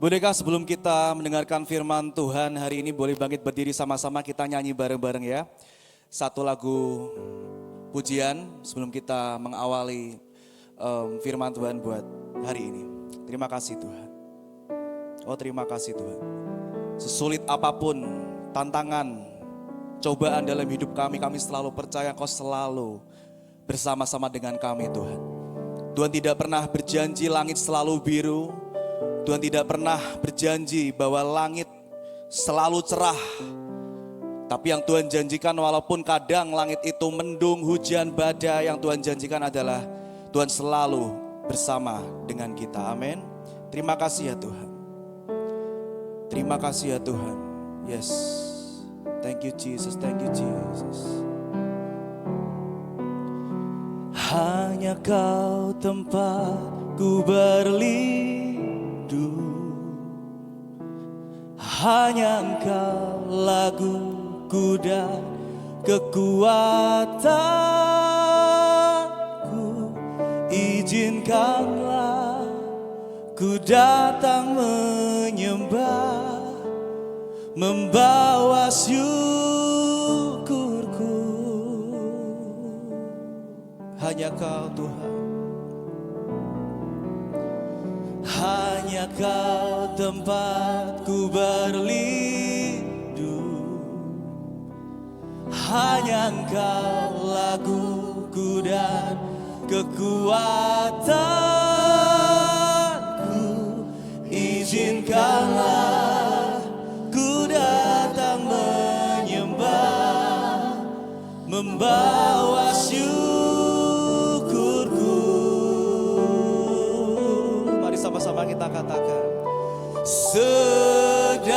Bolehkah sebelum kita mendengarkan firman Tuhan hari ini boleh bangkit berdiri sama-sama kita nyanyi bareng-bareng ya. Satu lagu pujian sebelum kita mengawali firman Tuhan buat hari ini. Terima kasih Tuhan. Oh terima kasih Tuhan. Sesulit apapun tantangan, cobaan dalam hidup kami selalu percaya Kau selalu bersama-sama dengan kami Tuhan. Tuhan tidak pernah berjanji langit selalu biru. Tuhan tidak pernah berjanji bahwa langit selalu cerah. Tapi yang Tuhan janjikan walaupun kadang langit itu mendung, hujan, badai, yang Tuhan janjikan adalah Tuhan selalu bersama dengan kita. Amin. Terima kasih ya Tuhan. Terima kasih ya Tuhan. Yes. Thank you Jesus, thank you Jesus. Hanya Kau tempatku berlindung. Hanya Engkau laguku dan kekuatanku. Izinkanlah ku datang menyembah, membawa syukurku. Hanya Kau Tuhan. Hanya Kau tempatku berlindung. Hanya Engkau laguku dan kekuatanku. Izinkanlah ku datang menyembah, membawa sama-sama kita katakan sedalamnya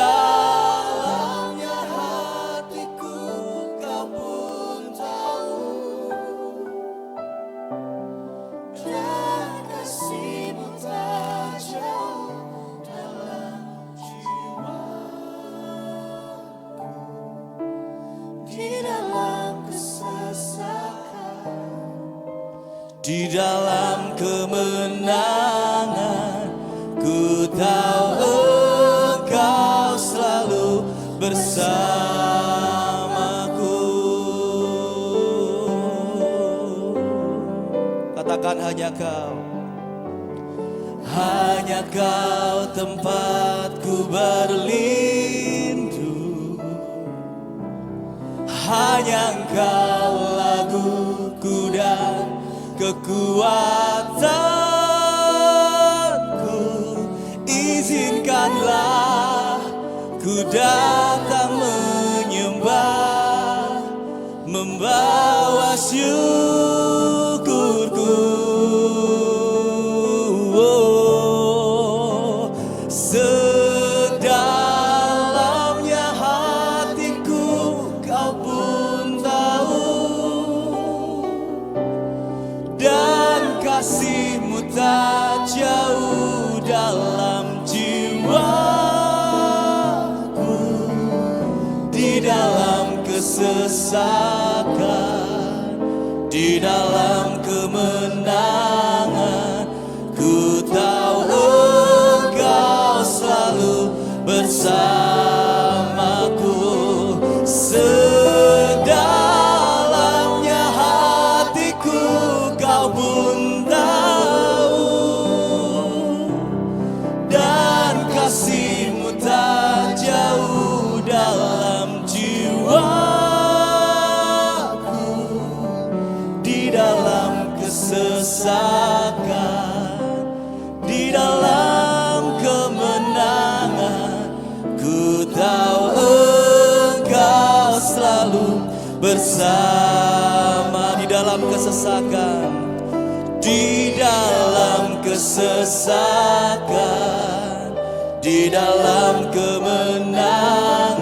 hatiku Kau pun tahu, dan kasih-Mu tak jauh dalam jiwaku. Di dalam kesesakan, di dalam kemenangan, ku tahu Engkau selalu bersamaku. Katakan hanya Kau. Hanya Kau tempatku berlindung. Hanya Engkau laguku dan kekuatan. Izinkanlah ku datang menyembah, membawa syukurku. Oh, sedalamnya hatiku Kau pun tahu, dan kasih-Mu tak jauh dalam jiwaku. Di dalam kesesakan, di dalam kemenangan, ku tahu Engkau selalu bersamaku. Sedalamnya hatiku Kau pun tahu, dan kasih-Mu tak jauh dalam jiwaku. Di dalam kesesakan, di dalam kemenangan, ku tahu Engkau selalu bersama. Di dalam kesesakan, di dalam kesesakan, di dalam kemenangan,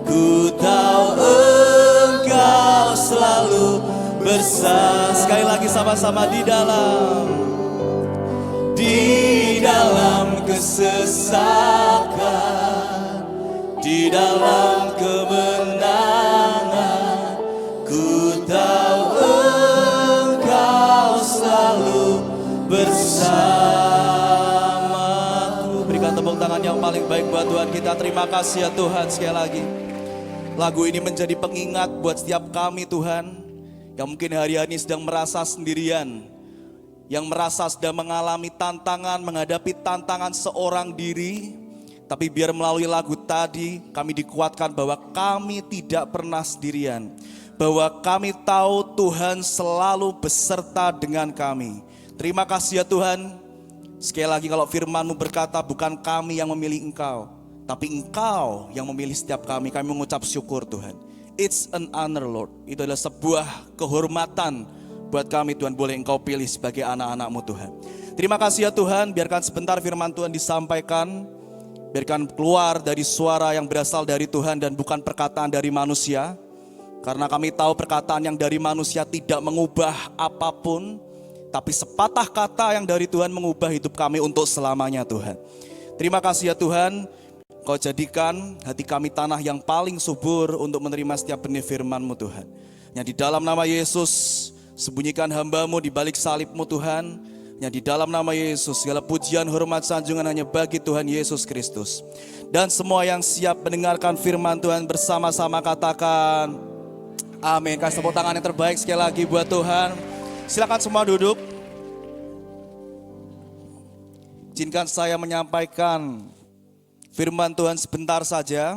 ku tahu Engkau selalu bersama. Sekali lagi sama-sama di dalam kesesakan, di dalam kemenangan, ku tahu Engkau selalu bersamaku. Berikan tepuk paling baik buat Tuhan kita. Terima kasih ya Tuhan sekali lagi. Lagu ini menjadi pengingat buat setiap kami Tuhan, yang mungkin hari-hari ini sedang merasa sendirian, yang merasa sedang mengalami tantangan, menghadapi tantangan seorang diri. Tapi biar melalui lagu tadi kami dikuatkan bahwa kami tidak pernah sendirian, bahwa kami tahu Tuhan selalu beserta dengan kami. Terima kasih ya Tuhan. Sekali lagi kalau firman-Mu berkata bukan kami yang memilih Engkau, tapi Engkau yang memilih setiap kami. Kami mengucap syukur Tuhan. It's an honor Lord. Itu adalah sebuah kehormatan buat kami Tuhan, boleh Engkau pilih sebagai anak-anak-Mu Tuhan. Terima kasih ya Tuhan. Biarkan sebentar firman Tuhan disampaikan. Biarkan keluar dari suara yang berasal dari Tuhan dan bukan perkataan dari manusia. Karena kami tahu perkataan yang dari manusia tidak mengubah apapun, tapi sepatah kata yang dari Tuhan mengubah hidup kami untuk selamanya Tuhan. Terima kasih ya Tuhan, Kau jadikan hati kami tanah yang paling subur untuk menerima setiap benih firman-Mu Tuhan. Yang di dalam nama Yesus, sembunyikan hamba-Mu di balik salib-Mu Tuhan. Yang di dalam nama Yesus, segala pujian, hormat, sanjungan hanya bagi Tuhan Yesus Kristus. Dan semua yang siap mendengarkan firman Tuhan bersama-sama katakan amin. Kasih tepuk tangan yang terbaik sekali lagi buat Tuhan. Silakan semua duduk. Izinkan saya menyampaikan firman Tuhan sebentar saja.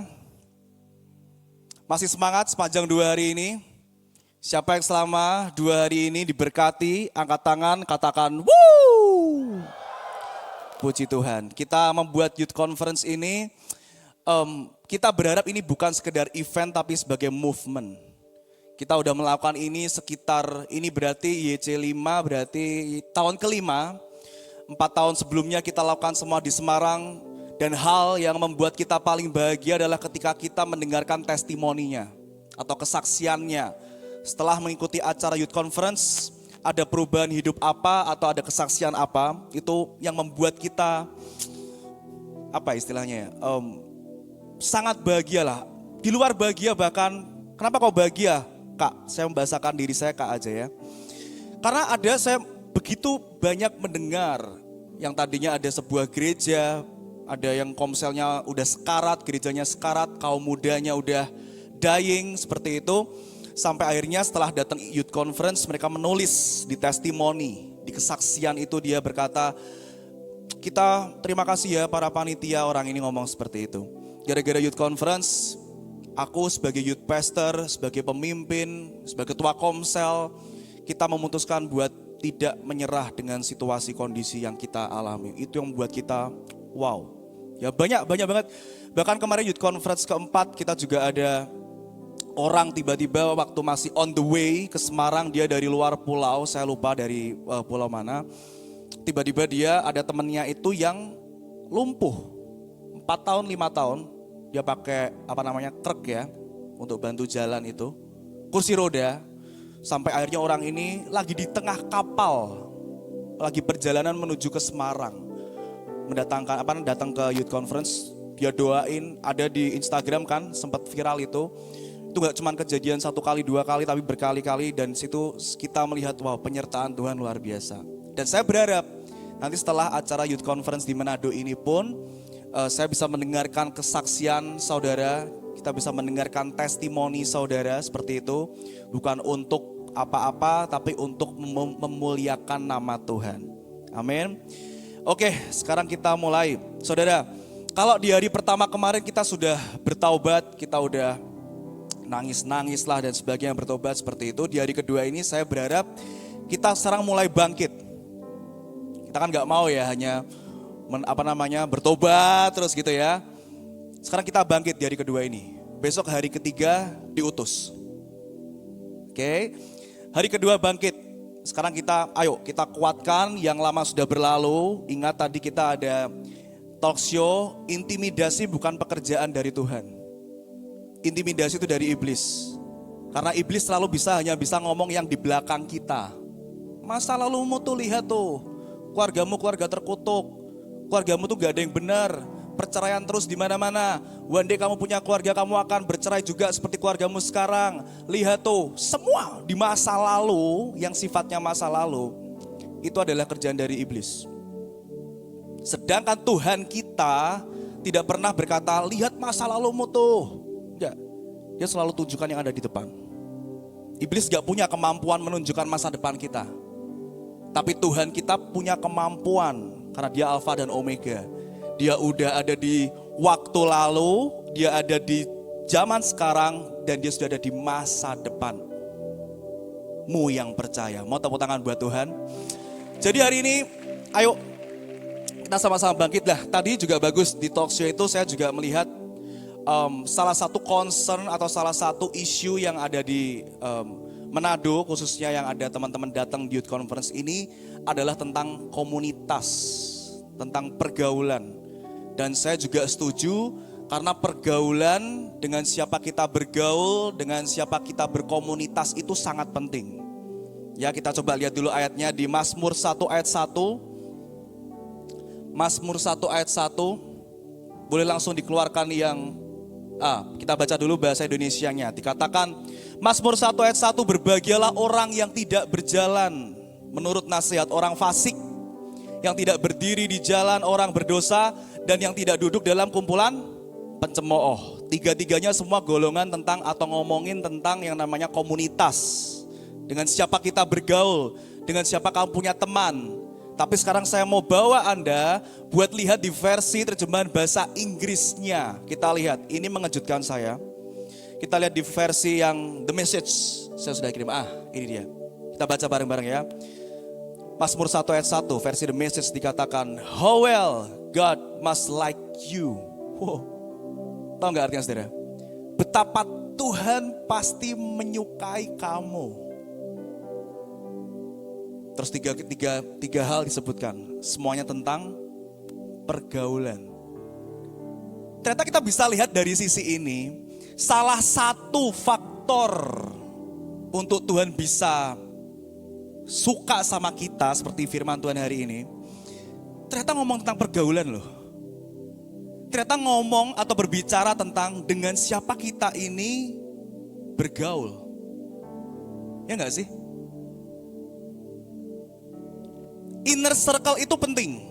Masih semangat sepanjang 2 hari ini? Siapa yang selama 2 hari ini diberkati, angkat tangan, katakan wuh. Puji Tuhan. Kita membuat youth conference ini, kita berharap ini bukan sekedar event tapi sebagai movement. Kita udah melakukan ini sekitar, ini berarti YC5, berarti tahun kelima. 4 tahun sebelumnya kita lakukan semua di Semarang. Dan hal yang membuat kita paling bahagia adalah ketika kita mendengarkan testimoninya atau kesaksiannya. Setelah mengikuti acara youth conference, ada perubahan hidup apa atau ada kesaksian apa, itu yang membuat kita, apa istilahnya ya, sangat bahagia lah. Di luar bahagia bahkan, kenapa kau bahagia? Kak, saya membahasakan diri saya Kak aja ya. Karena saya begitu banyak mendengar yang tadinya ada sebuah gereja, ada yang komselnya udah sekarat, gerejanya sekarat, kaum mudanya udah dying seperti itu. Sampai akhirnya setelah datang youth conference mereka menulis di testimoni, di kesaksian itu dia berkata, kita terima kasih ya para panitia, orang ini ngomong seperti itu. Gara-gara youth conference, aku sebagai youth pastor, sebagai pemimpin, sebagai ketua komsel, kita memutuskan buat tidak menyerah dengan situasi kondisi yang kita alami. Itu yang membuat kita wow. Ya banyak banget. Bahkan kemarin youth conference keempat kita juga ada orang tiba-tiba waktu masih on the way ke Semarang, dia dari luar pulau, saya lupa dari pulau mana. Tiba-tiba dia ada temennya itu yang lumpuh. 4 tahun, 5 tahun. Dia pakai truk ya, untuk bantu jalan itu. Kursi roda, sampai akhirnya orang ini lagi di tengah kapal. Lagi perjalanan menuju ke Semarang. Datang ke youth conference, dia doain, ada di Instagram kan, sempat viral itu. Itu gak cuma kejadian 1 kali, 2 kali, tapi berkali-kali. Dan situ kita melihat, wow, penyertaan Tuhan luar biasa. Dan saya berharap, nanti setelah acara youth conference di Manado ini pun, saya bisa mendengarkan kesaksian saudara, kita bisa mendengarkan testimoni saudara seperti itu. Bukan untuk apa-apa, tapi untuk memuliakan nama Tuhan. Amin. Oke, sekarang kita mulai. Saudara, kalau di hari pertama kemarin kita sudah bertaubat, kita udah nangis-nangis lah dan sebagainya bertobat seperti itu. Di hari kedua ini saya berharap kita sekarang mulai bangkit. Kita kan gak mau ya hanya bertobat terus gitu ya. Sekarang kita bangkit di hari kedua ini. Besok hari ketiga diutus. Oke. Hari kedua bangkit. Sekarang kita kuatkan yang lama sudah berlalu. Ingat tadi kita ada talk show, intimidasi bukan pekerjaan dari Tuhan. Intimidasi itu dari iblis. Karena iblis selalu hanya bisa ngomong yang di belakang kita. Masa lalumu tuh lihat tuh, keluargamu keluarga terkutuk. Keluargamu tuh gak ada yang benar, perceraian terus di mana-mana. One day kamu punya keluarga, kamu akan bercerai juga seperti keluargamu sekarang. Lihat tuh, semua di masa lalu yang sifatnya masa lalu itu adalah kerjaan dari iblis. Sedangkan Tuhan kita tidak pernah berkata, lihat masa lalumu tuh. Enggak, dia selalu tunjukkan yang ada di depan. Iblis gak punya kemampuan menunjukkan masa depan kita. Tapi Tuhan kita punya kemampuan, karena dia Alfa dan Omega. Dia udah ada di waktu lalu, dia ada di zaman sekarang, dan dia sudah ada di masa depan. Mu yang percaya. Mau tepuk tangan buat Tuhan. Jadi hari ini, ayo kita sama-sama bangkit lah. Tadi juga bagus di talk show itu saya juga melihat salah satu concern atau salah satu isu yang ada di Manado, khususnya yang ada teman-teman datang di Youth Conference ini adalah tentang komunitas, tentang pergaulan. Dan saya juga setuju karena pergaulan, dengan siapa kita bergaul, dengan siapa kita berkomunitas itu sangat penting. Ya, kita coba lihat dulu ayatnya di Mazmur 1 ayat 1. Mazmur 1 ayat 1. Boleh langsung dikeluarkan yang kita baca dulu bahasa Indonesianya. Dikatakan Mazmur 1 ayat 1, berbahagialah orang yang tidak berjalan menurut nasihat orang fasik, yang tidak berdiri di jalan orang berdosa, dan yang tidak duduk dalam kumpulan pencemooh. Tiga-tiganya semua golongan tentang atau ngomongin tentang yang namanya komunitas. Dengan siapa kita bergaul, dengan siapa kamu punya teman. Tapi sekarang saya mau bawa Anda buat lihat di versi terjemahan bahasa Inggrisnya. Kita lihat, ini mengejutkan saya. Kita lihat di versi yang The Message. Saya sudah kirim, ini dia. Kita baca bareng-bareng ya. Mazmur 1 ayat 1, versi The Message dikatakan, how well God must like you. Wow. Tahu gak artinya saudara? Betapa Tuhan pasti menyukai kamu. Terus tiga hal disebutkan. Semuanya tentang pergaulan. Ternyata kita bisa lihat dari sisi ini, salah satu faktor untuk Tuhan bisa suka sama kita seperti firman Tuhan hari ini, ternyata ngomong tentang pergaulan loh. Ternyata ngomong atau berbicara tentang dengan siapa kita ini bergaul. Ya enggak sih? Inner circle itu penting.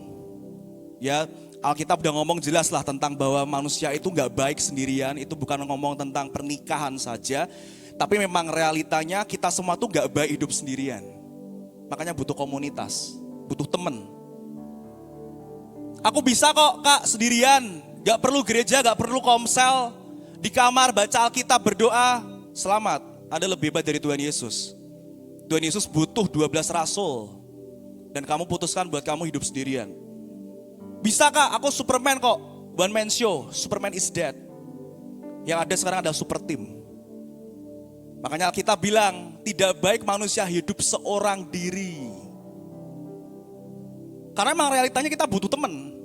Ya, Alkitab udah ngomong jelas lah tentang bahwa manusia itu enggak baik sendirian. Itu bukan ngomong tentang pernikahan saja. Tapi memang realitanya kita semua tuh enggak baik hidup sendirian. Makanya butuh komunitas, butuh teman. Aku bisa kok Kak sendirian. Gak perlu gereja, gak perlu komsel. Di kamar baca Alkitab, berdoa. Selamat, Anda lebih hebat dari Tuhan Yesus. Tuhan Yesus butuh 12 rasul. Dan kamu putuskan buat kamu hidup sendirian. Bisa Kak, aku Superman kok. One man show, Superman is dead. Yang ada sekarang ada super team. Makanya Alkitab bilang, tidak baik manusia hidup seorang diri. Karena memang realitanya kita butuh teman.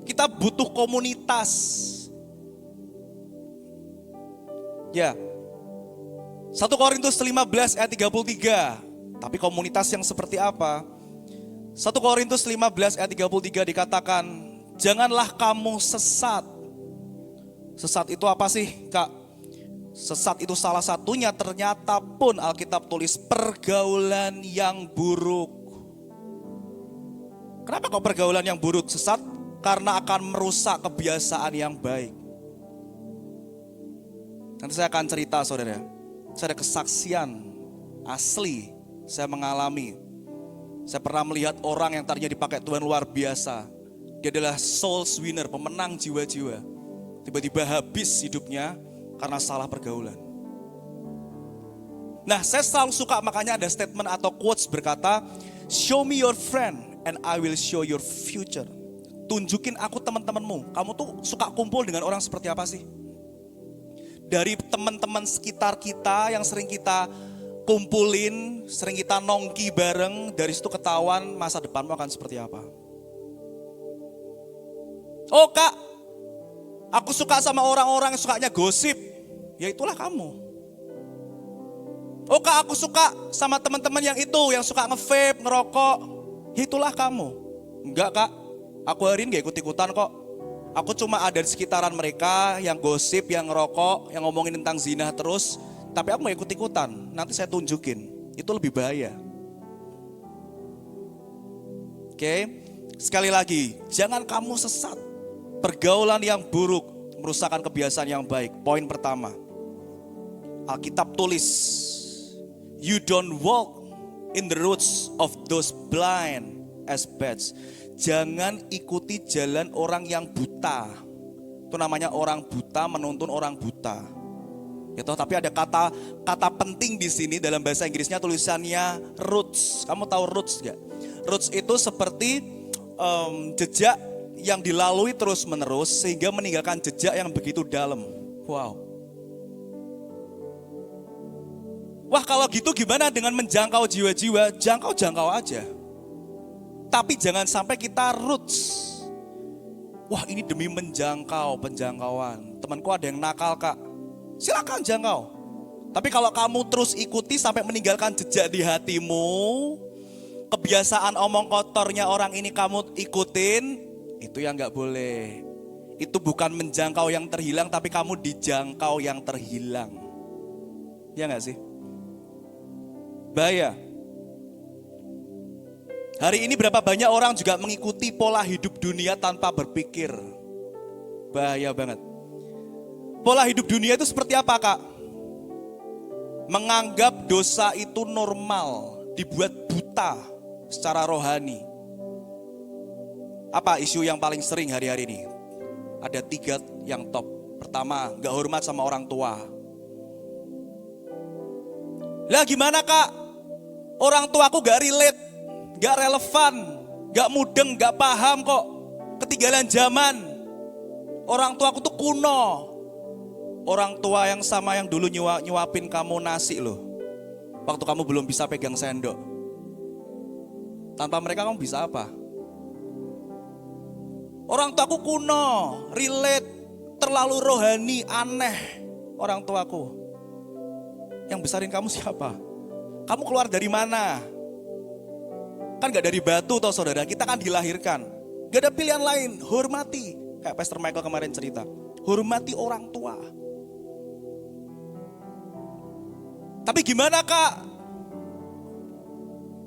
Kita butuh komunitas. Ya. 1 Korintus 15 ayat 33. Tapi komunitas yang seperti apa? 1 Korintus 15 ayat 33 dikatakan, janganlah kamu sesat. Sesat itu apa sih, Kak? Sesat itu salah satunya ternyata pun Alkitab tulis pergaulan yang buruk. Kenapa kok pergaulan yang buruk sesat? Karena akan merusak kebiasaan yang baik. Nanti saya akan cerita saudara. Saya ada kesaksian asli. Saya mengalami. Saya pernah melihat orang yang tadinya dipakai Tuhan luar biasa. Dia adalah souls winner, pemenang jiwa-jiwa. Tiba-tiba habis hidupnya karena salah pergaulan. Nah, saya selalu suka, makanya ada statement atau quotes berkata, show me your friend and I will show your future. Tunjukin aku teman-temanmu. Kamu tuh suka kumpul dengan orang seperti apa sih? Dari teman-teman sekitar kita yang sering kita kumpulin, sering kita nongki bareng, dari situ ketahuan masa depanmu akan seperti apa. Oh Kak, aku suka sama orang-orang yang sukanya gosip. Ya itulah kamu. Oh Kak, aku suka sama teman-teman yang itu, yang suka nge-vape, ngerokok. Ya itulah kamu. Enggak Kak. Aku hari ini gak ikut-ikutan kok. Aku cuma ada di sekitaran mereka yang gosip, yang ngerokok, yang ngomongin tentang zina terus. Tapi aku gak ikut-ikutan. Nanti saya tunjukin. Itu lebih bahaya. Oke. Sekali lagi, jangan kamu sesat. Pergaulan yang buruk merusakkan kebiasaan yang baik. Poin pertama, Alkitab tulis, you don't walk in the roads of those blind as bats. Jangan ikuti jalan orang yang buta. Itu namanya orang buta menuntun orang buta. Gitu, tapi ada kata penting di sini dalam bahasa Inggrisnya tulisannya roots. Kamu tahu roots gak? Roots itu seperti jejak yang dilalui terus menerus sehingga meninggalkan jejak yang begitu dalam. Wow. Wah, kalau gitu gimana dengan menjangkau jiwa-jiwa? Jangkau aja. Tapi jangan sampai kita roots. Wah, ini demi penjangkauan. Temanku ada yang nakal, Kak. Silakan jangkau. Tapi kalau kamu terus ikuti sampai meninggalkan jejak di hatimu, kebiasaan omong kotornya orang ini kamu ikutin, itu yang gak boleh. Itu bukan menjangkau yang terhilang, tapi kamu dijangkau yang terhilang. Ya gak sih? Bahaya. Hari ini berapa banyak orang juga mengikuti pola hidup dunia tanpa berpikir. Bahaya banget. Pola hidup dunia itu seperti apa, Kak? Menganggap dosa itu normal, dibuat buta secara rohani. Apa isu yang paling sering hari-hari ini? Ada 3 yang top. Pertama, gak hormat sama orang tua. Lah gimana, Kak? Orang tuaku gak relate, gak relevan, gak mudeng, gak paham kok. Ketinggalan zaman. Orang tuaku tuh kuno. Orang tua yang sama yang dulu nyuapin kamu nasi loh. Waktu kamu belum bisa pegang sendok. Tanpa mereka kamu bisa apa? Orang tuaku kuno, relate, terlalu rohani, aneh. Orang tuaku. Yang besarin kamu siapa? Kamu keluar dari mana? Kan gak dari batu toh saudara, kita kan dilahirkan. Gak ada pilihan lain, hormati. Kayak Pastor Michael kemarin cerita. Hormati orang tua. Tapi gimana, Kak?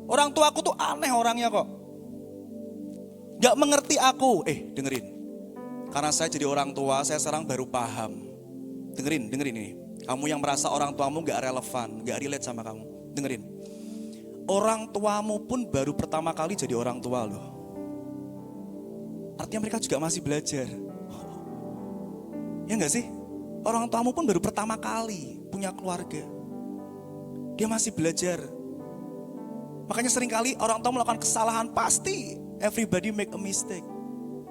Orang tuaku tuh aneh orangnya kok. Gak mengerti aku. Dengerin. Karena saya jadi orang tua, saya sekarang baru paham. Dengerin ini. Kamu yang merasa orang tuamu gak relevan, gak relate sama kamu. Dengerin. Orang tuamu pun baru pertama kali jadi orang tua loh. Artinya mereka juga masih belajar. Ya gak sih? Orang tuamu pun baru pertama kali punya keluarga. Dia masih belajar. Makanya seringkali orang tua melakukan kesalahan, pasti. Everybody make a mistake.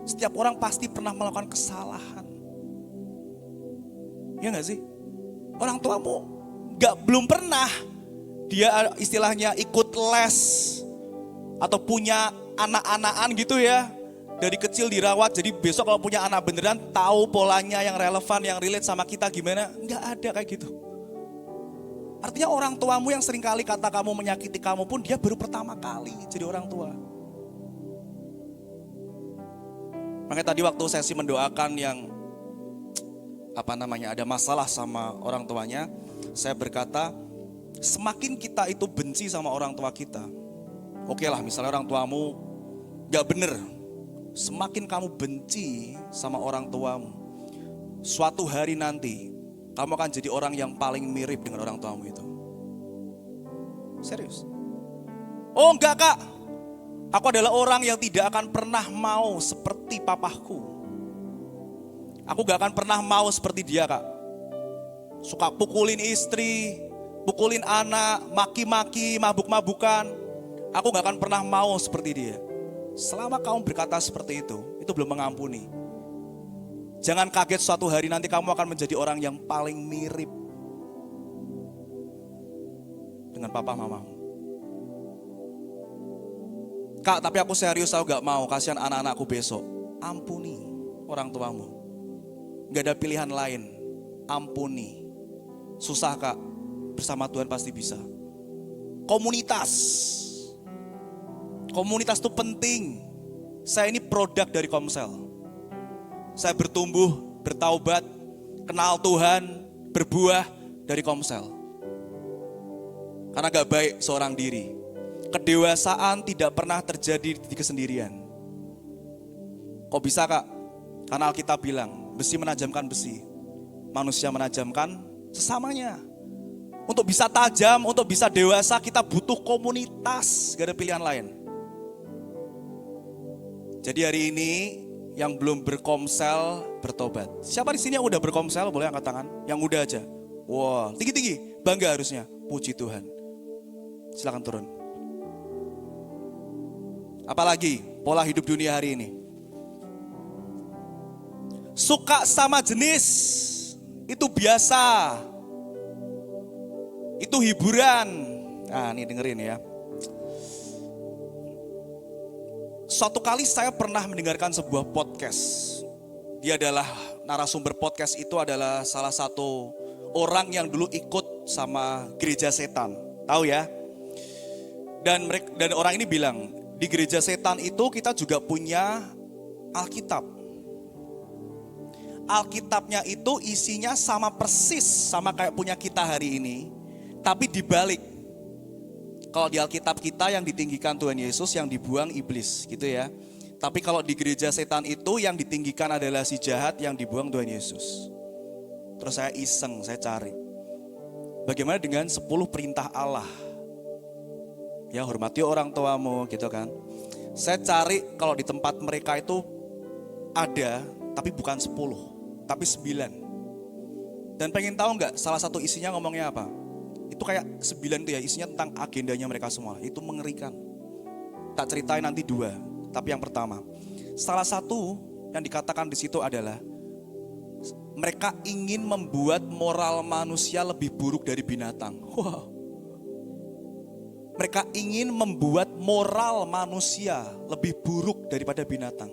Setiap orang pasti pernah melakukan kesalahan. Ya gak sih? Orang tuamu belum pernah dia istilahnya ikut les atau punya anak-anakan gitu ya. Dari kecil dirawat, jadi besok kalau punya anak beneran tahu polanya yang relevan, yang relate sama kita gimana. Gak ada kayak gitu. Artinya orang tuamu yang seringkali kata kamu menyakiti kamu pun dia baru pertama kali jadi orang tua. Makanya tadi waktu sesi mendoakan yang ada masalah sama orang tuanya, saya berkata semakin kita itu benci sama orang tua kita. Oke lah, misalnya orang tuamu gak bener, semakin kamu benci sama orang tuamu, suatu hari nanti kamu akan jadi orang yang paling mirip dengan orang tuamu itu. Serius. Oh enggak, Kak, aku adalah orang yang tidak akan pernah mau seperti papaku. Aku gak akan pernah mau seperti dia, Kak. Suka pukulin istri, pukulin anak, maki-maki, mabuk-mabukan. Aku gak akan pernah mau seperti dia. Selama kamu berkata seperti itu belum mengampuni. Jangan kaget suatu hari nanti kamu akan menjadi orang yang paling mirip dengan papa mamamu. Kak, tapi aku serius, aku gak mau, kasihan anak-anakku besok. Ampuni orang tuamu. Gak ada pilihan lain. Ampuni. Susah, Kak, bersama Tuhan pasti bisa. Komunitas itu penting. Saya ini produk dari Komsel. Saya bertumbuh, bertaubat, kenal Tuhan, berbuah dari Komsel. Karena gak baik seorang diri. Kedewasaan tidak pernah terjadi di kesendirian. Kok bisa, Kak? Karena Alkitab bilang, besi menajamkan besi, manusia menajamkan sesamanya. Untuk bisa tajam, untuk bisa dewasa, kita butuh komunitas, gak ada pilihan lain. Jadi hari ini yang belum berkomsel bertobat. Siapa di sini yang udah berkomsel? Boleh angkat tangan. Yang udah aja. Wah, tinggi-tinggi, bangga harusnya. Puji Tuhan. Silakan turun. Apalagi pola hidup dunia hari ini. Suka sama jenis itu biasa. Itu hiburan. Nah, ini dengerin ya. Suatu kali saya pernah mendengarkan sebuah podcast. Dia adalah narasumber podcast itu adalah salah satu orang yang dulu ikut sama gereja setan. Tahu ya? Dan orang ini bilang, di gereja setan itu kita juga punya Alkitab. Alkitabnya itu isinya sama persis sama kayak punya kita hari ini, tapi dibalik. Kalau di Alkitab kita yang ditinggikan Tuhan Yesus, yang dibuang iblis gitu ya. Tapi kalau di gereja setan itu yang ditinggikan adalah si jahat, yang dibuang Tuhan Yesus. Terus saya iseng, saya cari. Bagaimana dengan 10 perintah Allah? Ya, hormati orang tuamu gitu kan. Saya cari kalau di tempat mereka itu ada, tapi bukan 10, tapi 9. Dan pengen tahu nggak salah satu isinya ngomongnya apa? Itu kayak 9 itu ya, isinya tentang agendanya mereka semua. Itu mengerikan. Tak ceritain nanti 2, tapi yang pertama. Salah satu yang dikatakan di situ adalah mereka ingin membuat moral manusia lebih buruk dari binatang. Wow. Mereka ingin membuat moral manusia lebih buruk daripada binatang.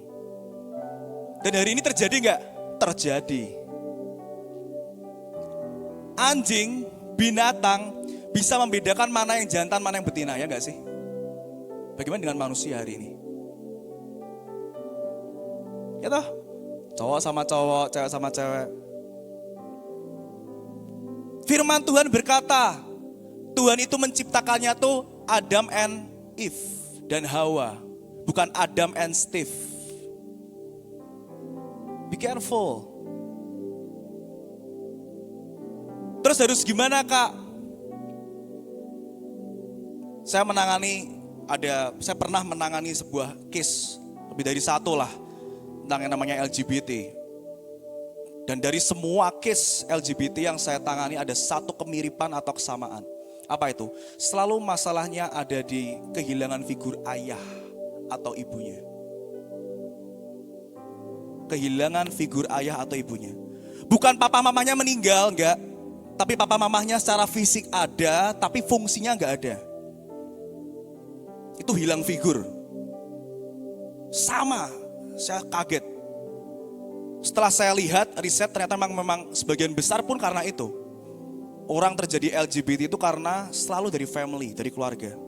Dan hari ini terjadi nggak? Terjadi. Anjing, binatang bisa membedakan mana yang jantan, mana yang betina, ya nggak sih? Bagaimana dengan manusia hari ini? Ya toh? Cowok sama cowok, cewek sama cewek. Firman Tuhan berkata, Tuhan itu menciptakannya tuh Adam and Eve dan Hawa, bukan Adam and Steve. Be careful. Terus harus gimana, Kak? Saya pernah menangani sebuah case, lebih dari satu lah, tentang yang namanya LGBT. Dan dari semua case LGBT yang saya tangani ada satu kemiripan atau kesamaan. Apa itu? Selalu masalahnya ada di kehilangan figur ayah atau ibunya. Kehilangan figur ayah atau ibunya. Bukan papa mamanya meninggal, enggak. Tapi papa mamanya secara fisik ada, tapi fungsinya enggak ada. Itu hilang figur. Sama, saya kaget. Setelah saya lihat, riset ternyata memang sebagian besar pun karena itu. Orang terjadi LGBT itu karena selalu dari family, dari keluarga.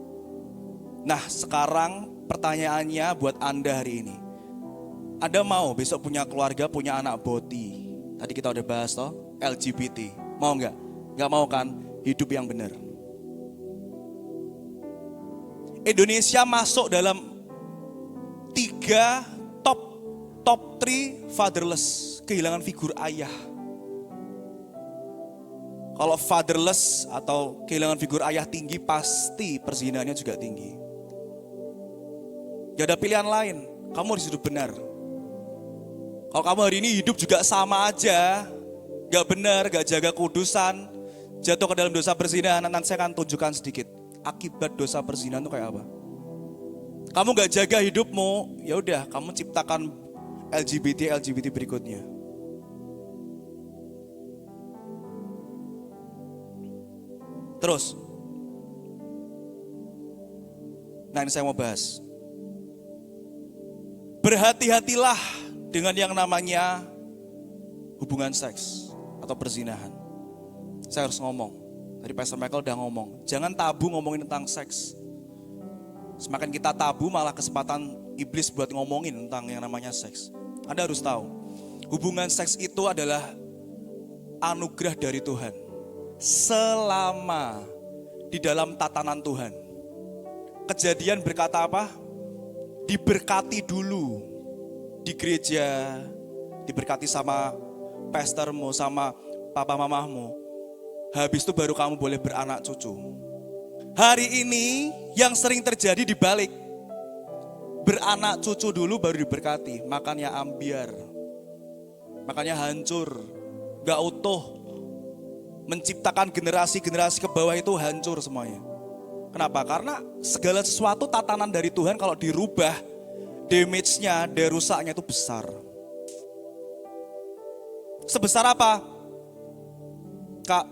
Nah, sekarang pertanyaannya buat Anda hari ini. Anda mau besok punya keluarga, punya anak boti? Tadi kita udah bahas toh, LGBT. Mau nggak? Nggak mau kan? Hidup yang benar. Indonesia masuk dalam 3 top 3 fatherless, kehilangan figur ayah. Kalau fatherless atau kehilangan figur ayah tinggi, pasti perzinahannya juga tinggi. Gak ada pilihan lain, kamu harus hidup benar. Kalau kamu hari ini hidup juga sama aja, gak benar, gak jaga kudusan, jatuh ke dalam dosa perzinahan, nanti saya akan tunjukkan sedikit. Akibat dosa perzinahan itu kayak apa. Kamu gak jaga hidupmu, ya udah kamu ciptakan LGBT berikutnya. Terus, nah ini saya mau bahas. Berhati-hatilah dengan yang namanya hubungan seks atau perzinahan. Saya harus ngomong, tadi Pastor Michael udah ngomong, jangan tabu ngomongin tentang seks. Semakin kita tabu malah kesempatan iblis buat ngomongin tentang yang namanya seks. Anda harus tahu, hubungan seks itu adalah anugerah dari Tuhan. Selama di dalam tatanan Tuhan. Kejadian berkata apa? Diberkati dulu di gereja, diberkati sama pastormu, sama papa mamahmu. Habis itu baru kamu boleh beranak cucu. Hari ini yang sering terjadi dibalik. Beranak cucu dulu baru diberkati, makanya ambiar. Makanya hancur, gak utuh. Menciptakan generasi-generasi ke bawah itu hancur semuanya. Kenapa? Karena segala sesuatu tatanan dari Tuhan kalau dirubah, damage-nya, daya rusaknya itu besar. Sebesar apa? Kak,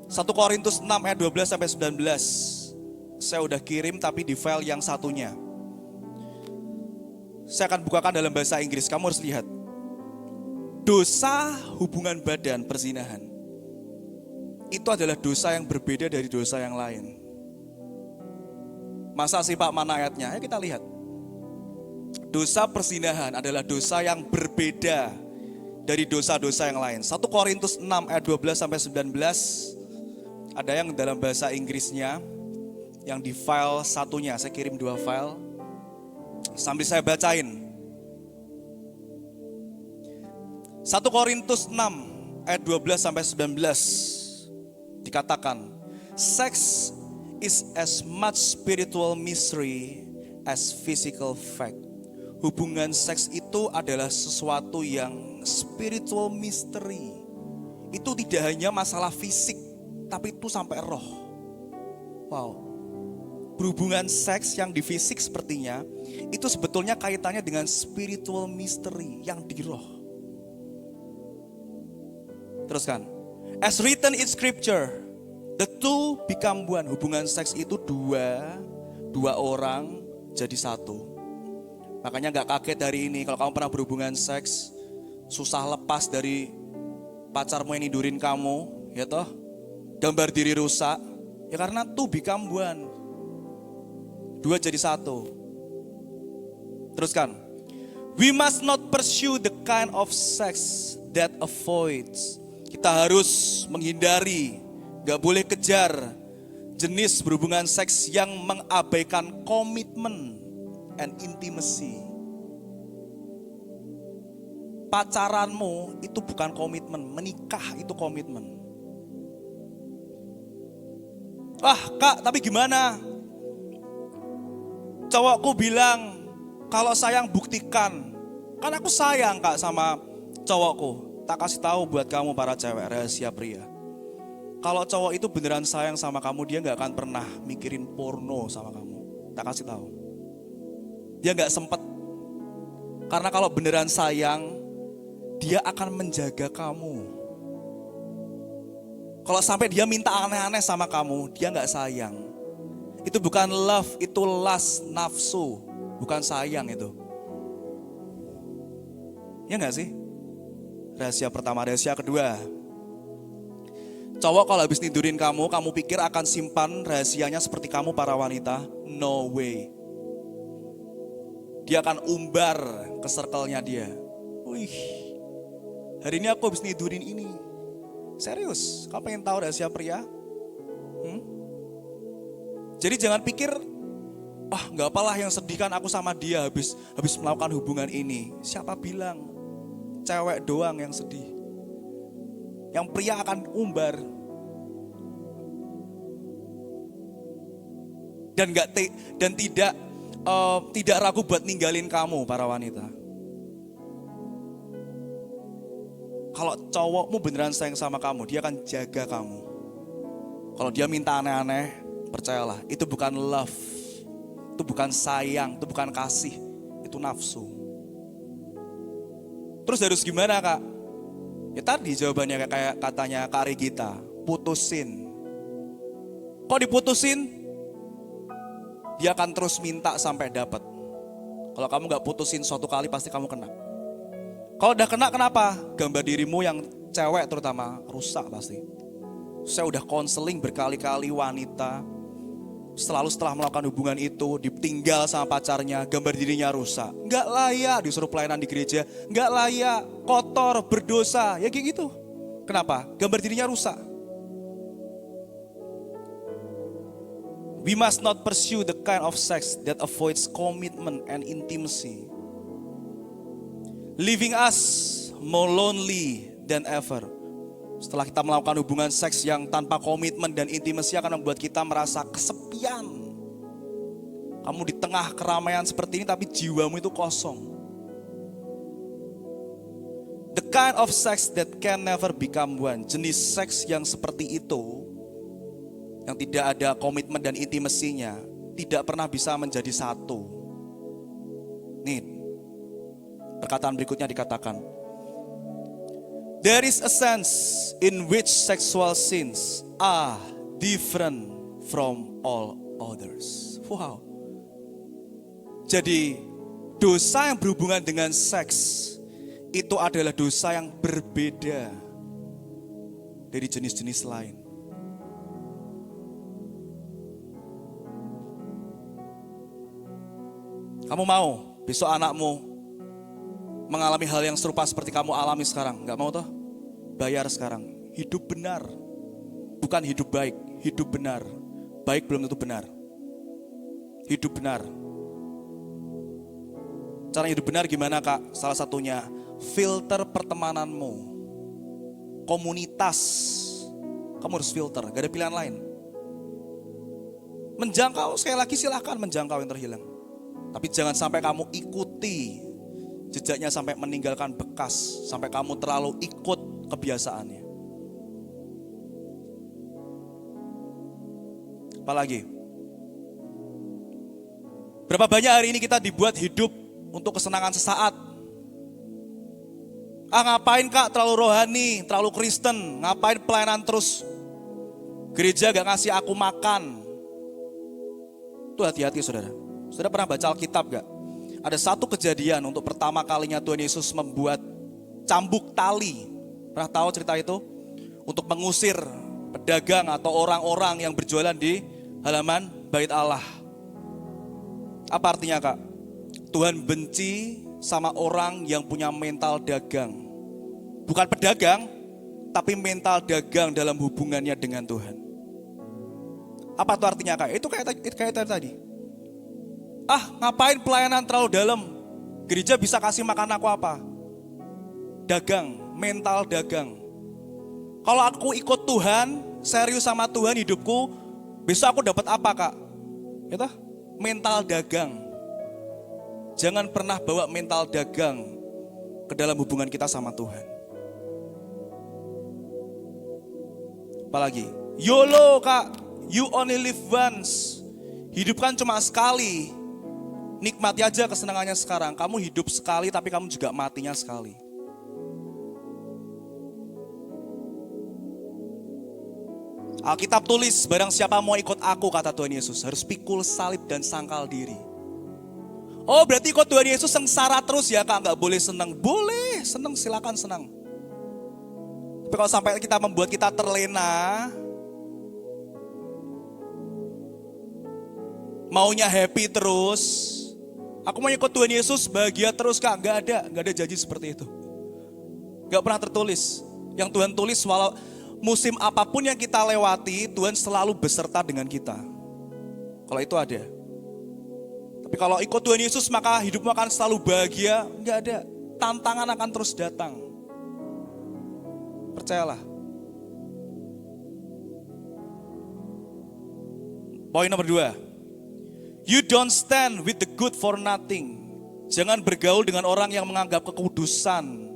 1 Korintus 6 ayat 12 sampai 19. Saya udah kirim tapi di file yang satunya. Saya akan bukakan dalam bahasa Inggris, kamu harus lihat. Dosa hubungan badan, perzinahan, itu adalah dosa yang berbeda dari dosa yang lain. Masa sih Pak, mana ayatnya? Ayo kita lihat. Dosa perzinahan adalah dosa yang berbeda dari dosa-dosa yang lain. 1 Korintus 6 ayat 12 sampai 19. Ada yang dalam bahasa Inggrisnya, yang di file satunya, saya kirim 2 file. Sambil saya bacain. 1 Korintus 6 ayat 12 sampai 19 dikatakan, sex is as much spiritual mystery as physical fact. Hubungan seks itu adalah sesuatu yang spiritual mystery. Itu tidak hanya masalah fisik, tapi itu sampai roh. Wow. Berhubungan seks yang di fisik sepertinya, itu sebetulnya kaitannya dengan spiritual mystery yang di roh. Teruskan. As written in scripture, the two become one. Hubungan seks itu dua orang jadi satu. Makanya gak kaget hari ini kalau kamu pernah berhubungan seks, susah lepas dari pacarmu yang nidurin kamu, ya toh? Gambar diri rusak, ya karena two become one. 2 jadi 1. Teruskan. We must not pursue the kind of sex that avoids. Kita harus menghindari, gak boleh kejar jenis berhubungan seks yang mengabaikan komitmen and intimacy. Pacaranmu itu bukan komitmen, menikah itu komitmen. Wah Kak, tapi gimana? Cowokku bilang, kalau sayang buktikan. Kan aku sayang Kak sama cowokku. Tak kasih tahu buat kamu para cewek, rahasia pria. Kalau cowok itu beneran sayang sama kamu, dia gak akan pernah mikirin porno sama kamu. Tak kasih tahu. Dia gak sempet. Karena kalau beneran sayang, dia akan menjaga kamu. Kalau sampai dia minta aneh-aneh sama kamu, dia gak sayang. Itu bukan love, itu lust, nafsu. Bukan sayang itu. Ya gak sih? Rahasia pertama, rahasia kedua. Cowok kalau habis tidurin kamu pikir akan simpan rahasianya seperti kamu para wanita. No way. Dia akan umbar ke circle-nya dia. Wih, hari ini aku habis tidurin ini. Serius, kamu pengen tahu rahasia pria? Jadi jangan pikir, gak apalah yang sedih kan aku sama dia habis melakukan hubungan ini. Siapa bilang cewek doang yang sedih? Yang pria akan umbar. Dan tidak ragu buat ninggalin kamu para wanita. Kalau cowokmu beneran sayang sama kamu, dia akan jaga kamu. Kalau dia minta aneh-aneh, percayalah, itu bukan love. Itu bukan sayang, itu bukan kasih, itu nafsu. Terus harus gimana Kak? Ya tadi jawabannya kayak katanya Kak Regita, putusin. Kok diputusin? Dia akan terus minta sampai dapat. Kalau kamu gak putusin suatu kali pasti kamu kena. Kalau udah kena kenapa? Gambar dirimu yang cewek terutama rusak pasti. Saya udah konseling berkali-kali wanita. Setelah melakukan hubungan itu, ditinggal sama pacarnya, gambar dirinya rusak. Gak layak disuruh pelayanan di gereja, gak layak, kotor, berdosa, ya kayak gitu. Kenapa? Gambar dirinya rusak. We must not pursue the kind of sex that avoids commitment and intimacy, leaving us more lonely than ever. Setelah kita melakukan hubungan seks yang tanpa komitmen dan intimasi akan membuat kita merasa kesepian. Kamu di tengah keramaian seperti ini tapi jiwamu itu kosong. The kind of sex that can never become one. Jenis seks yang seperti itu, yang tidak ada komitmen dan intimasinya, tidak pernah bisa menjadi satu. Nih, perkataan berikutnya dikatakan, there is a sense in which sexual sins are different from all others. Wow. Jadi dosa yang berhubungan dengan seks itu adalah dosa yang berbeda dari jenis-jenis lain. Kamu mau besok anakmu mengalami hal yang serupa seperti kamu alami sekarang? Gak mau toh? Bayar sekarang. Hidup benar. Bukan hidup baik, hidup benar. Baik belum tentu benar. Hidup benar. Cara hidup benar gimana Kak? Salah satunya, filter pertemananmu. Komunitas. Kamu harus filter, gak ada pilihan lain. Menjangkau, sekali lagi silakan menjangkau yang terhilang. Tapi jangan sampai kamu ikuti jejaknya sampai meninggalkan bekas, sampai kamu terlalu ikut kebiasaannya. Apalagi? Berapa banyak hari ini kita dibuat hidup untuk kesenangan sesaat? Ngapain Kak terlalu rohani, terlalu Kristen, ngapain pelayanan terus? Gereja gak ngasih aku makan. Itu hati-hati saudara. Saudara pernah baca Alkitab gak? Ada satu kejadian untuk pertama kalinya Tuhan Yesus membuat cambuk tali. Pernah tahu cerita itu? Untuk mengusir pedagang atau orang-orang yang berjualan di halaman Bait Allah. Apa artinya Kak? Tuhan benci sama orang yang punya mental dagang. Bukan pedagang, tapi mental dagang dalam hubungannya dengan Tuhan. Apa itu artinya Kak? Itu kayak tadi. Ngapain pelayanan terlalu dalam? Gereja bisa kasih makan aku apa? Dagang, mental dagang. Kalau aku ikut Tuhan, serius sama Tuhan hidupku, besok aku dapat apa Kak? Itu mental dagang. Jangan pernah bawa mental dagang ke dalam hubungan kita sama Tuhan. Apalagi, YOLO Kak, you only live once. Hidup kan cuma sekali. Nikmati aja kesenangannya sekarang. Kamu hidup sekali tapi kamu juga matinya sekali. Alkitab tulis, barang siapa mau ikut aku, kata Tuhan Yesus, harus pikul salib dan sangkal diri. Oh berarti ikut Tuhan Yesus sengsara terus ya Kak, gak boleh senang. Boleh, senang, silakan senang. Tapi kalau sampai kita membuat kita terlena, maunya happy terus, aku mau ikut Tuhan Yesus bahagia terus Kak, gak ada janji seperti itu. Gak pernah tertulis. Yang Tuhan tulis, walau musim apapun yang kita lewati, Tuhan selalu beserta dengan kita. Kalau itu ada. Tapi kalau ikut Tuhan Yesus maka hidupmu akan selalu bahagia, gak ada. Tantangan akan terus datang. Percayalah. Poin nomor 2. You don't stand with the good for nothing. Jangan bergaul dengan orang yang menganggap kekudusan,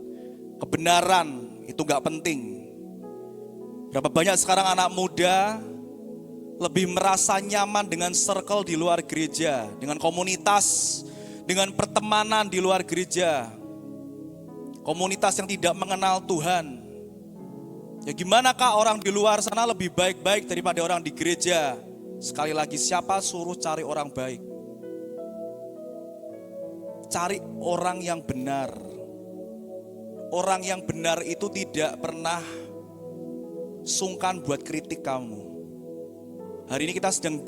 kebenaran itu gak penting. Berapa banyak sekarang anak muda lebih merasa nyaman dengan circle di luar gereja, dengan komunitas, dengan pertemanan di luar gereja. Komunitas yang tidak mengenal Tuhan. Ya gimana Kak, orang di luar sana lebih baik-baik daripada orang di gereja. Sekali lagi, siapa suruh cari orang baik? Cari orang yang benar. Orang yang benar itu tidak pernah sungkan buat kritik kamu. Hari ini kita sedang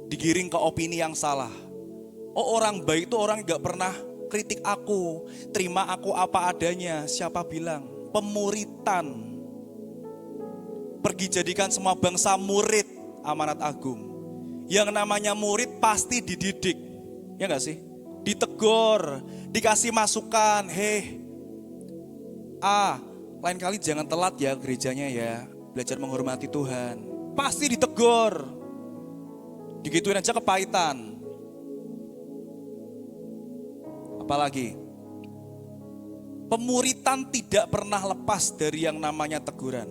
digiring ke opini yang salah. Oh orang baik itu orang yang gak pernah kritik aku, terima aku apa adanya. Siapa bilang? Pemuritan. Pergi jadikan semua bangsa murid amanat agung. Yang namanya murid pasti dididik. Ya gak sih? Ditegur, dikasih masukan. Hei, Lain kali jangan telat ya gerejanya ya. Belajar menghormati Tuhan. Pasti ditegur. Digituin aja kepahitan. Apalagi? Pemuritan tidak pernah lepas dari yang namanya teguran.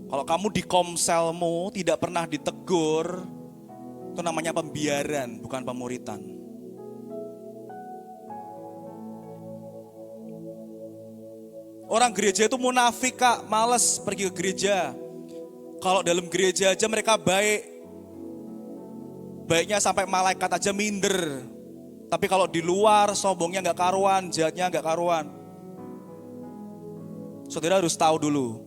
Kalau kamu di komselmu tidak pernah ditegur, itu namanya pembiaran, bukan pemuritan. Orang gereja itu munafik kak, males pergi ke gereja. Kalau dalam gereja aja mereka baik. Baiknya sampai malaikat aja minder. Tapi kalau di luar sombongnya gak karuan, jahatnya gak karuan. Saudara harus tahu dulu,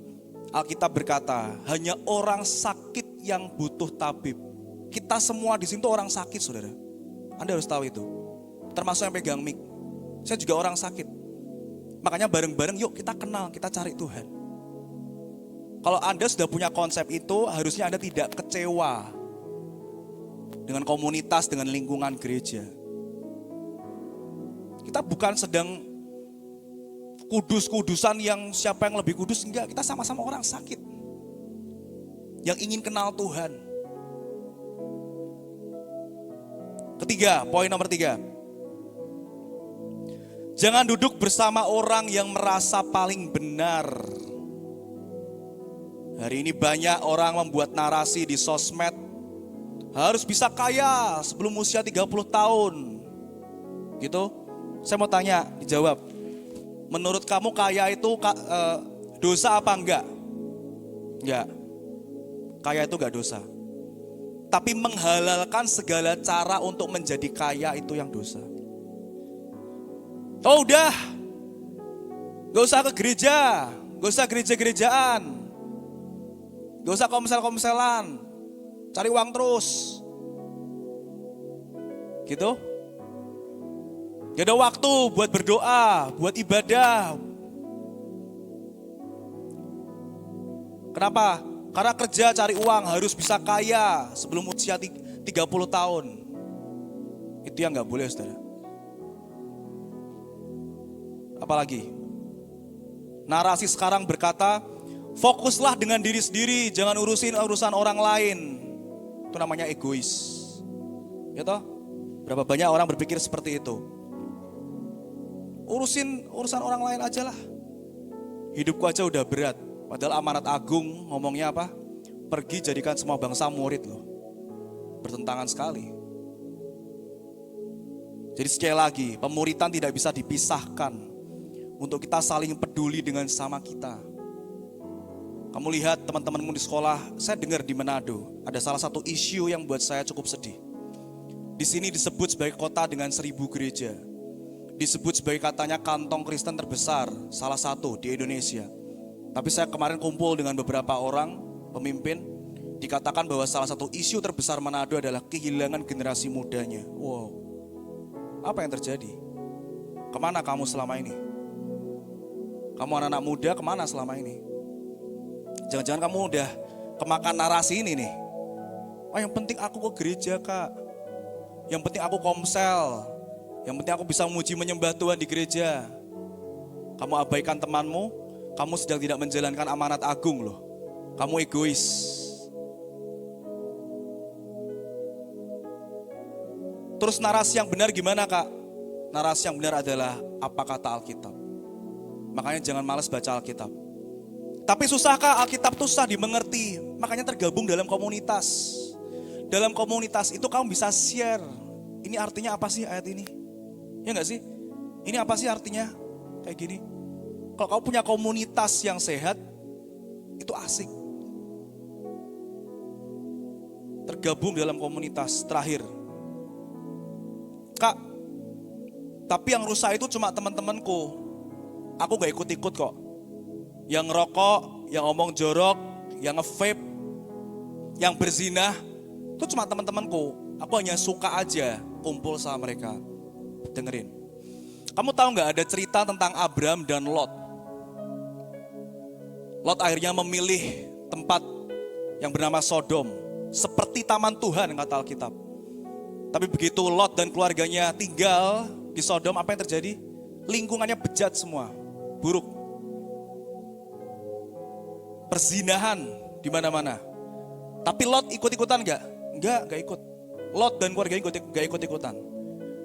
Alkitab berkata, hanya orang sakit yang butuh tabib. Kita semua di sini tuh orang sakit, saudara. Anda harus tahu itu. Termasuk yang pegang mic. Saya juga orang sakit. Makanya bareng-bareng yuk kita kenal, kita cari Tuhan. Kalau Anda sudah punya konsep itu, harusnya Anda tidak kecewa dengan komunitas, dengan lingkungan gereja. Kita bukan sedang kudus-kudusan yang siapa yang lebih kudus, enggak, kita sama-sama orang sakit yang ingin kenal Tuhan. Ketiga, poin nomor 3. Jangan duduk bersama orang yang merasa paling benar. Hari ini banyak orang membuat narasi di sosmed, harus bisa kaya sebelum usia 30 tahun. Gitu. Saya mau tanya, dijawab. Menurut kamu kaya itu dosa apa enggak? Enggak. Kaya itu enggak dosa. Tapi menghalalkan segala cara untuk menjadi kaya itu yang dosa. Oh udah, gak usah ke gereja, gak usah gereja-gerejaan, gak usah komsel-komselan, cari uang terus. Gitu? Gak ada waktu buat berdoa, buat ibadah. Kenapa? Karena kerja cari uang harus bisa kaya sebelum usia 30 tahun. Itu yang gak boleh, saudara. Apalagi? Narasi sekarang berkata, fokuslah dengan diri sendiri, jangan urusin urusan orang lain. Itu namanya egois. Ya toh? Berapa banyak orang berpikir seperti itu? Urusan orang lain aja lah. Hidupku aja udah berat. Padahal amanat agung ngomongnya apa? Pergi jadikan semua bangsa murid loh. Bertentangan sekali. Jadi sekali lagi, pemuritan tidak bisa dipisahkan. Untuk kita saling peduli dengan sama kita. Kamu lihat teman-temanmu di sekolah, saya dengar di Manado, ada salah satu isu yang buat saya cukup sedih. Di sini disebut sebagai kota dengan 1000 gereja. Disebut sebagai katanya kantong Kristen terbesar, salah satu di Indonesia. Tapi saya kemarin kumpul dengan beberapa orang, pemimpin, dikatakan bahwa salah satu isu terbesar Manado adalah kehilangan generasi mudanya. Wow, apa yang terjadi? Kemana kamu selama ini? Kamu anak-anak muda kemana selama ini? Jangan-jangan kamu udah kemakan narasi ini nih. Oh yang penting aku ke gereja kak. Yang penting aku komsel. Yang penting aku bisa memuji menyembah Tuhan di gereja. Kamu abaikan temanmu, kamu sedang tidak menjalankan amanat agung loh. Kamu egois. Terus narasi yang benar gimana kak? Narasi yang benar adalah apa kata Alkitab. Makanya jangan malas baca Alkitab. Tapi susah kak, Alkitab tuh susah dimengerti. Makanya tergabung dalam komunitas. Dalam komunitas itu kamu bisa share. Ini artinya apa sih ayat ini? Ya gak sih? Ini apa sih artinya? Kayak gini. Kalau kamu punya komunitas yang sehat, itu asik. Tergabung dalam komunitas. Terakhir. Kak, tapi yang rusak itu cuma teman-temanku. Aku gak ikut-ikut kok. Yang ngerokok, yang ngomong jorok, yang nge-vape, yang berzina, itu cuma teman-temanku. Aku hanya suka aja kumpul sama mereka. Dengerin. Kamu tahu gak ada cerita tentang Abram dan Lot? Lot akhirnya memilih tempat yang bernama Sodom. Seperti taman Tuhan kata Alkitab. Tapi begitu Lot dan keluarganya tinggal di Sodom, apa yang terjadi? Lingkungannya bejat semua, buruk. Perzinahan di mana-mana. Tapi Lot ikut-ikutan enggak? Enggak ikut. Lot dan keluarganya enggak ikut-ikutan.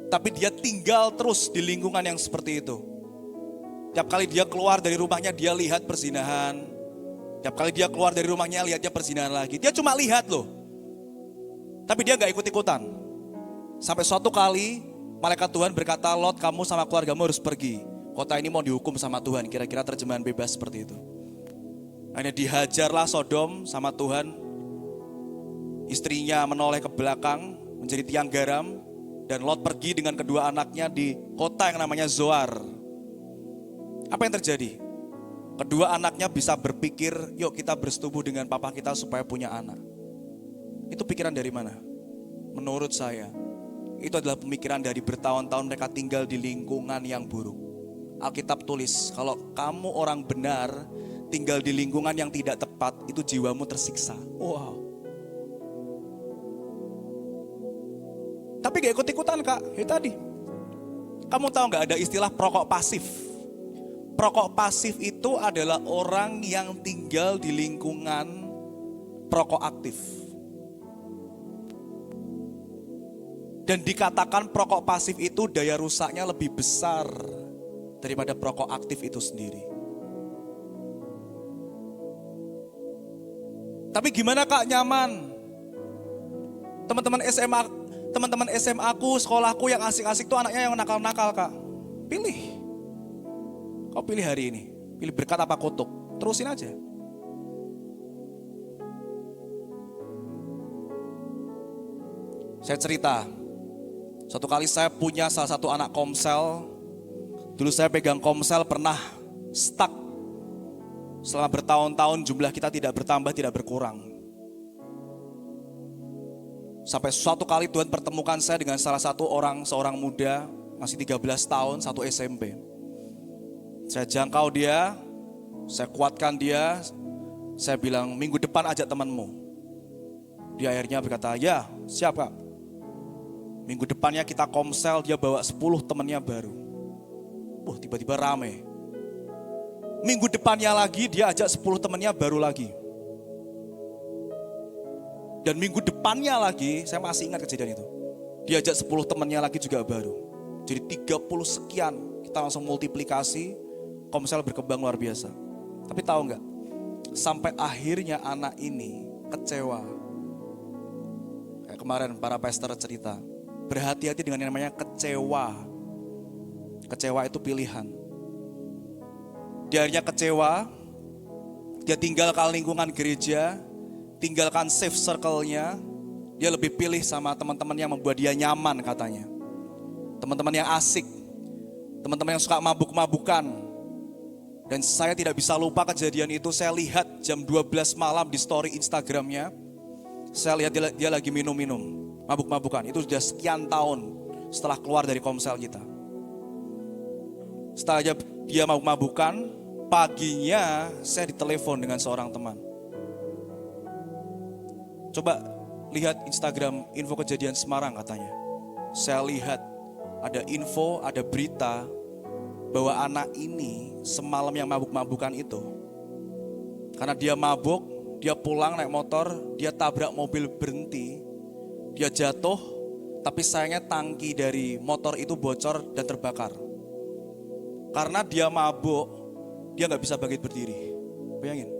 Tapi dia tinggal terus di lingkungan yang seperti itu. Tiap kali dia keluar dari rumahnya dia lihat perzinahan. Tiap kali dia keluar dari rumahnya lihatnya perzinahan lagi. Dia cuma lihat loh. Tapi dia enggak ikut-ikutan. Sampai suatu kali malaikat Tuhan berkata, Lot, kamu sama keluargamu harus pergi. Kota ini mau dihukum sama Tuhan. Kira-kira terjemahan bebas seperti itu. Hanya dihajarlah Sodom sama Tuhan. Istrinya menoleh ke belakang menjadi tiang garam. Dan Lot pergi dengan kedua anaknya di kota yang namanya Zoar. Apa yang terjadi? Kedua anaknya bisa berpikir, yuk kita bersetubuh dengan papa kita supaya punya anak. Itu pikiran dari mana? Menurut saya, itu adalah pemikiran dari bertahun-tahun mereka tinggal di lingkungan yang buruk. Alkitab tulis, kalau kamu orang benar, tinggal di lingkungan yang tidak tepat, itu jiwamu tersiksa. Wow. Tapi gak ikut-ikutan kak, itu tadi. Kamu tahu gak ada istilah perokok pasif? Perokok pasif itu adalah orang yang tinggal di lingkungan perokok aktif. Dan dikatakan perokok pasif itu daya rusaknya lebih besar daripada perokok aktif itu sendiri. Tapi gimana kak nyaman? Teman-teman SMA aku, sekolahku yang asik-asik tuh anaknya yang nakal-nakal kak. Pilih. Kau pilih hari ini. Pilih berkat apa kutuk. Terusin aja. Saya cerita. Suatu kali saya punya salah satu anak Komsel. Dulu saya pegang Komsel pernah stuck. Selama bertahun-tahun jumlah kita tidak bertambah, tidak berkurang. Sampai suatu kali Tuhan pertemukan saya dengan salah satu seorang muda, masih 13 tahun, satu SMP. Saya jangkau dia, saya kuatkan dia, saya bilang minggu depan ajak temanmu. Dia akhirnya berkata, ya siap kak. Minggu depannya kita Komsel, dia bawa 10 temannya baru. Tiba-tiba rame. Minggu depannya lagi dia ajak 10 temannya baru lagi. Dan minggu depannya lagi, saya masih ingat kejadian itu. Dia ajak 10 temannya lagi juga baru. Jadi 30 sekian, kita langsung multiplikasi, Komsel berkembang luar biasa. Tapi tahu nggak? Sampai akhirnya anak ini kecewa. Kayak kemarin para pastor cerita, berhati-hati dengan yang namanya kecewa. Kecewa itu pilihan. Dia akhirnya kecewa, dia tinggalkan lingkungan gereja, tinggalkan safe circle-nya, dia lebih pilih sama teman-teman yang membuat dia nyaman katanya. Teman-teman yang asik, teman-teman yang suka mabuk-mabukan. Dan saya tidak bisa lupa kejadian itu, saya lihat jam 12 malam di story Instagramnya, saya lihat dia lagi minum-minum, mabuk-mabukan. Itu sudah sekian tahun setelah keluar dari Komsel kita. Setelah dia mabuk-mabukan, paginya saya ditelepon dengan seorang teman. Coba lihat Instagram info kejadian Semarang katanya. Saya lihat ada info, ada berita bahwa anak ini semalam yang mabuk-mabukan itu. Karena dia mabuk, dia pulang naik motor, dia tabrak mobil berhenti. Dia jatuh, tapi sayangnya tangki dari motor itu bocor dan terbakar. Karena dia mabuk, dia gak bisa bangkit berdiri. Bayangin.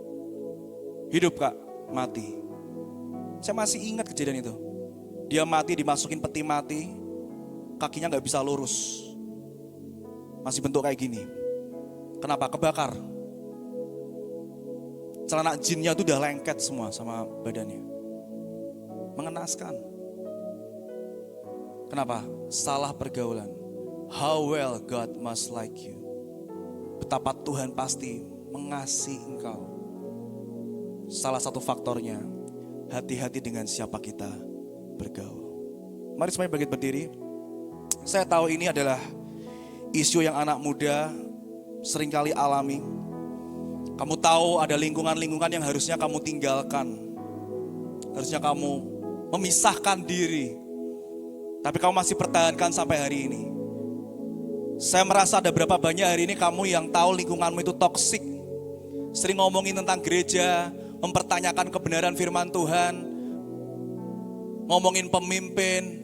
Hidup kak, mati. Saya masih ingat kejadian itu. Dia mati, dimasukin peti mati, kakinya gak bisa lurus. Masih bentuk kayak gini. Kenapa? Kebakar. Celana jinnya itu udah lengket semua sama badannya. Mengenaskan. Kenapa? Salah pergaulan. How well God must like you. Betapa Tuhan pasti mengasihi engkau. Salah satu faktornya, hati-hati dengan siapa kita bergaul. Mari semuanya bangkit berdiri. Saya tahu ini adalah isu yang anak muda seringkali alami. Kamu tahu ada lingkungan-lingkungan yang harusnya kamu tinggalkan. Harusnya kamu memisahkan diri. Tapi kamu masih pertahankan sampai hari ini. Saya merasa ada berapa banyak hari ini kamu yang tahu lingkunganmu itu toksik. sering ngomongin tentang gereja, mempertanyakan kebenaran firman Tuhan, ngomongin pemimpin.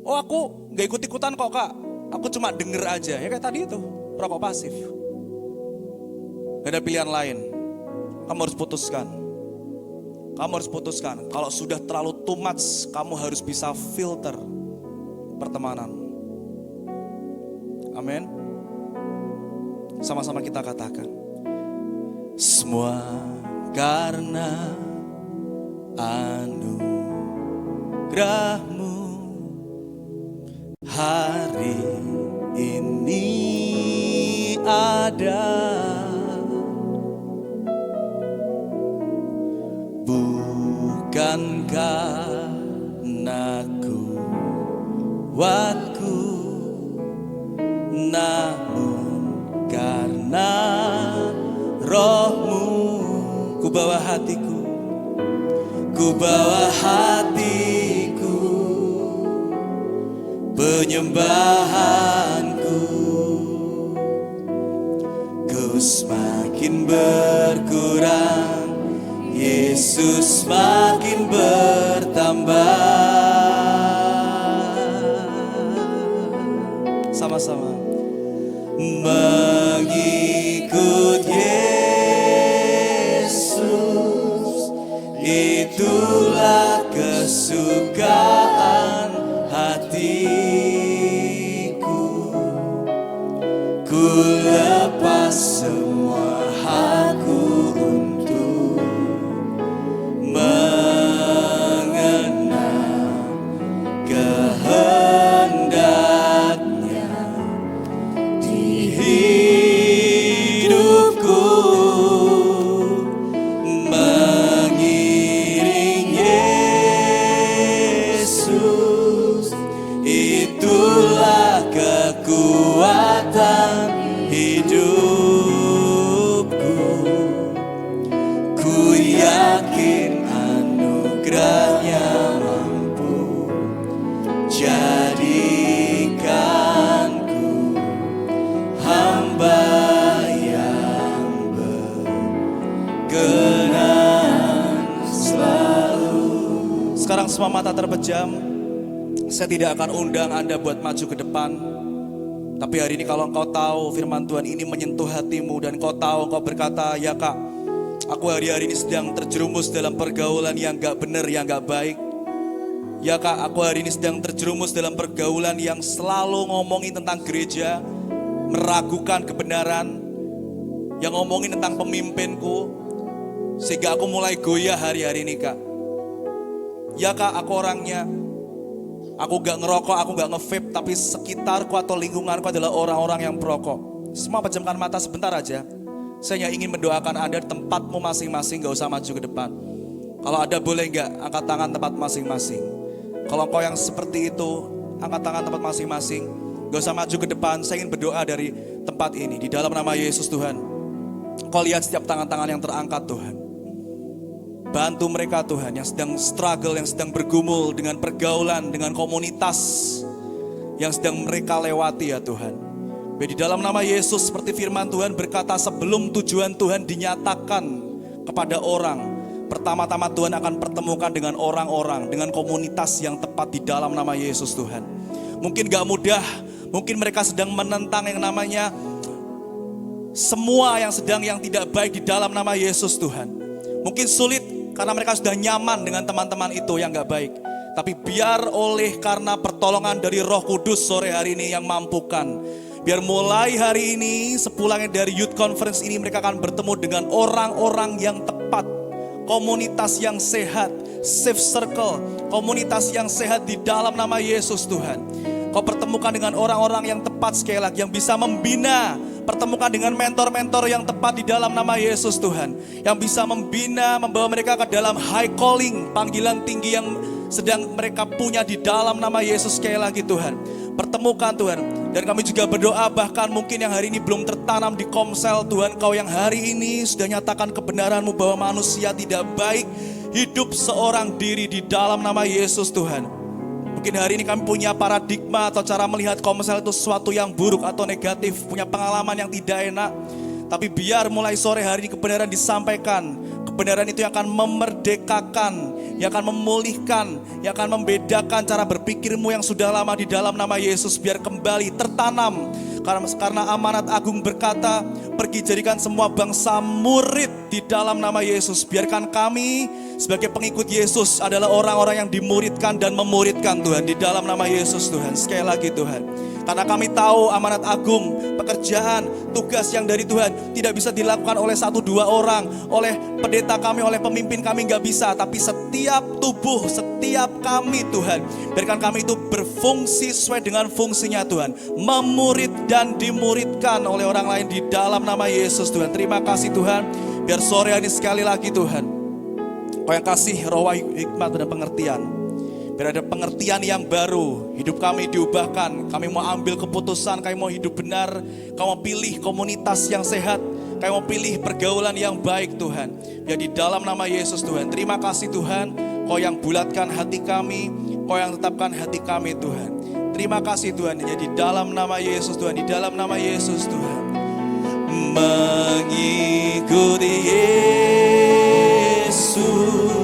Oh aku gak ikut-ikutan kok kak, aku cuma denger aja. Ya kayak tadi itu, rokok pasif. Gak ada pilihan lain, kamu harus putuskan. Kamu harus putuskan, kalau sudah terlalu too much, kamu harus bisa filter pertemanan. Amin. Sama-sama kita katakan, semua karena anugerah-Mu hari ini ada. Bukan karena kuatku, namun karena Roh-Mu. Ku bawa hatiku, ku bawa hatiku, penyembahanku. Ku semakin berkurang, Yesus makin bertambah. Sama-sama mengikut Yesus, itulah kesukaan hatiku. Ku lepas semua hakku untuk mengenal kehendaknya di hidupku, mengiring Yesus, itulah kekuatan hidupku. Ku yakin anugerahnya mampu jadikanku hamba yang berkenan selalu. Sekarang semua mata terpejam. Saya tidak akan undang Anda buat maju ke depan. Tapi hari ini kalau engkau tahu firman Tuhan ini menyentuh hatimu dan engkau tahu, engkau berkata, ya kak, aku hari-hari ini sedang terjerumus dalam pergaulan yang gak benar, yang gak baik. Ya kak, aku hari ini sedang terjerumus dalam pergaulan yang selalu ngomongin tentang gereja, meragukan kebenaran, yang ngomongin tentang pemimpinku, sehingga aku mulai goyah hari-hari ini kak. Ya kak, aku orangnya, aku gak ngerokok, aku gak nge-vape, tapi sekitarku atau lingkunganku adalah orang-orang yang perokok. Semua pejamkan mata sebentar aja. Saya hanya ingin mendoakan Anda di tempatmu masing-masing, gak usah maju ke depan. Kalau ada boleh gak angkat tangan tempat masing-masing. Kalau kau yang seperti itu, angkat tangan tempat masing-masing, gak usah maju ke depan. Saya ingin berdoa dari tempat ini, di dalam nama Yesus Tuhan. Kau lihat setiap tangan-tangan yang terangkat Tuhan. Bantu mereka Tuhan yang sedang struggle, yang sedang bergumul dengan pergaulan, dengan komunitas yang sedang mereka lewati ya Tuhan. Di dalam nama Yesus, seperti firman Tuhan berkata, sebelum tujuan Tuhan dinyatakan kepada orang, pertama-tama Tuhan akan pertemukan dengan orang-orang, dengan komunitas yang tepat di dalam nama Yesus Tuhan. Mungkin gak mudah, mungkin mereka sedang menentang yang namanya semua yang tidak baik di dalam nama Yesus Tuhan. Mungkin sulit karena mereka sudah nyaman dengan teman-teman itu yang gak baik. Tapi biar oleh karena pertolongan dari Roh Kudus sore hari ini yang mampukan, biar mulai hari ini sepulangnya dari Youth Conference ini mereka akan bertemu dengan orang-orang yang tepat, komunitas yang sehat, safe circle, komunitas yang sehat di dalam nama Yesus Tuhan. Kau pertemukan dengan orang-orang yang tepat sekali lagi, yang bisa membina. Pertemukan dengan mentor-mentor yang tepat di dalam nama Yesus Tuhan, yang bisa membina, membawa mereka ke dalam high calling, panggilan tinggi yang sedang mereka punya di dalam nama Yesus sekali lagi Tuhan. Pertemukan Tuhan. Dan kami juga berdoa bahkan mungkin yang hari ini belum tertanam di Komsel Tuhan, Kau yang hari ini sudah nyatakan kebenaran-Mu bahwa manusia tidak baik hidup seorang diri di dalam nama Yesus Tuhan. Mungkin hari ini kami punya paradigma atau cara melihat Komsel itu sesuatu yang buruk atau negatif, punya pengalaman yang tidak enak. Tapi biar mulai sore hari ini kebenaran disampaikan. Kebenaran itu yang akan memerdekakan, yang akan memulihkan, yang akan membedakan cara berpikirmu yang sudah lama di dalam nama Yesus. Biar kembali tertanam. Karena amanat agung berkata, pergi jadikan semua bangsa murid di dalam nama Yesus. Biarkan kami sebagai pengikut Yesus adalah orang-orang yang dimuridkan dan memuridkan Tuhan di dalam nama Yesus Tuhan. Sekali lagi Tuhan, karena kami tahu amanat agung, pekerjaan, tugas yang dari Tuhan tidak bisa dilakukan oleh 1-2 orang, oleh pendeta kami, oleh pemimpin kami, gak bisa. Tapi setiap tubuh, setiap kami Tuhan, biarkan kami itu berfungsi sesuai dengan fungsinya Tuhan, memurid dan dimuridkan oleh orang lain di dalam nama Yesus Tuhan. Terima kasih Tuhan, biar sore ini sekali lagi Tuhan, Kau yang kasih roh hikmat dan pengertian. Biar ada pengertian yang baru, hidup kami diubahkan, kami mau ambil keputusan, kami mau hidup benar, kami mau pilih komunitas yang sehat, kami mau pilih pergaulan yang baik Tuhan. Ya di dalam nama Yesus Tuhan, terima kasih Tuhan, Kau yang bulatkan hati kami, Kau yang tetapkan hati kami Tuhan. Terima kasih Tuhan, ya di dalam nama Yesus Tuhan, di dalam nama Yesus Tuhan. Mengikuti Yesus